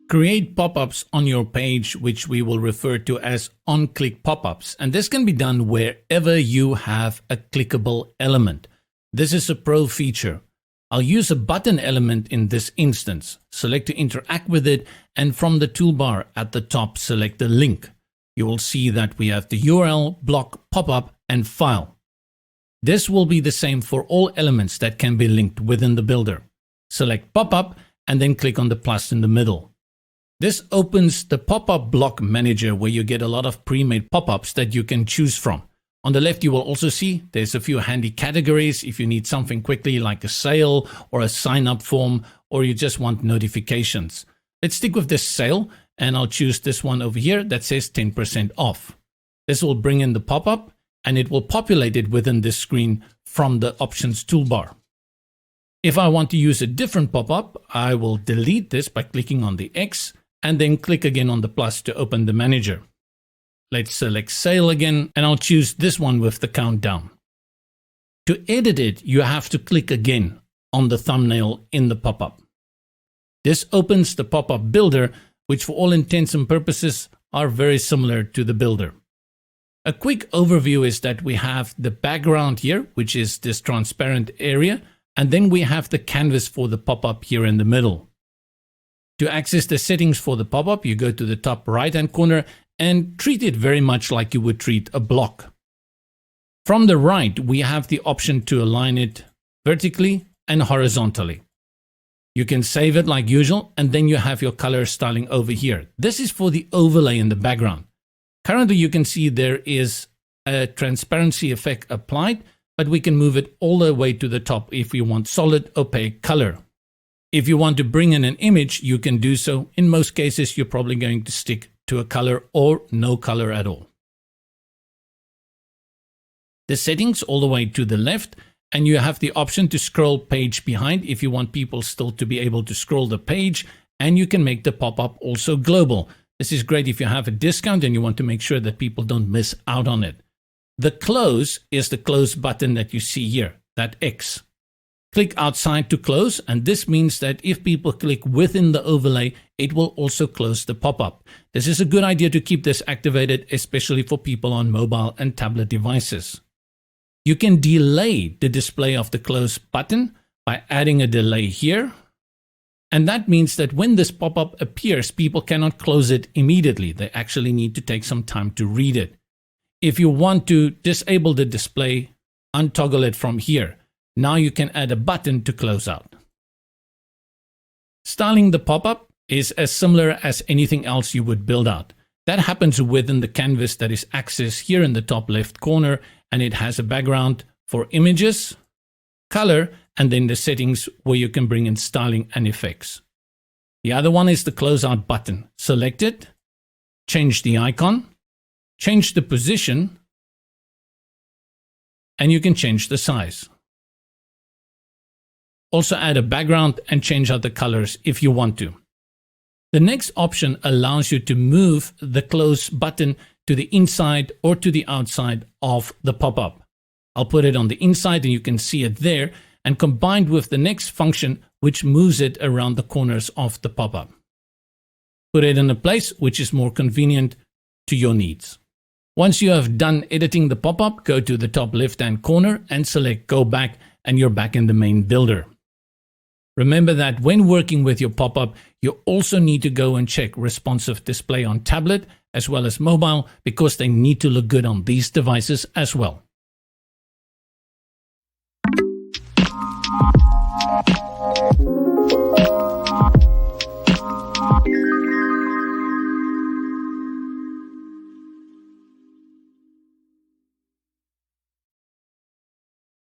Create pop-ups on your page, which we will refer to as on-click pop-ups, and this can be done wherever you have a clickable element. This is a pro feature. I'll use a button element in this instance. Select to interact with it, and from the toolbar at the top, select the link. You will see that we have the URL, block, pop-up, and file. This will be the same for all elements that can be linked within the builder. Select pop-up and then click on the plus in the middle. This opens the pop-up block manager where you get a lot of pre-made pop-ups that you can choose from. On the left, you will also see there's a few handy categories if you need something quickly like a sale or a sign-up form, or you just want notifications. Let's stick with this sale, and I'll choose this one over here that says 10% off. This will bring in the pop-up, and it will populate it within this screen from the options toolbar. If I want to use a different pop-up, I will delete this by clicking on the X, and then click again on the plus to open the manager. Let's select sale again, and I'll choose this one with the countdown. To edit it, you have to click again on the thumbnail in the pop-up. This opens the pop-up builder, which for all intents and purposes are very similar to the builder. A quick overview is that we have the background here, which is this transparent area, and then we have the canvas for the pop-up here in the middle. To access the settings for the pop-up, you go to the top right-hand corner and treat it very much like you would treat a block. From the right, we have the option to align it vertically and horizontally. You can save it like usual, and then you have your color styling over here. This is for the overlay in the background. Currently, you can see there is a transparency effect applied, but we can move it all the way to the top if we want solid opaque color. If you want to bring in an image, you can do so. In most cases, you're probably going to stick to a color or no color at all. The settings all the way to the left, and you have the option to scroll page behind if you want people still to be able to scroll the page, and you can make the pop-up also global. This is great if you have a discount and you want to make sure that people don't miss out on it. The close is the close button that you see here, that X. Click outside to close, and this means that if people click within the overlay, it will also close the pop-up. This is a good idea to keep this activated, especially for people on mobile and tablet devices. You can delay the display of the close button by adding a delay here. And that means that when this pop-up appears, people cannot close it immediately. They actually need to take some time to read it. If you want to disable the display, untoggle it from here. Now you can add a button to close out. Styling the pop-up is as similar as anything else you would build out. That happens within the canvas that is accessed here in the top left corner, and it has a background for images, color, and then the settings where you can bring in styling and effects. The other one is the closeout button. Select it, change the icon, change the position, and you can change the size. Also add a background and change out the colors if you want to. The next option allows you to move the close button to the inside or to the outside of the pop-up. I'll put it on the inside and you can see it there, and combined with the next function which moves it around the corners of the pop-up. Put it in a place which is more convenient to your needs. Once you have done editing the pop-up, go to the top left-hand corner and select Go Back, and you're back in the main builder. Remember that when working with your pop-up, you also need to go and check responsive display on tablet as well as mobile, because they need to look good on these devices as well.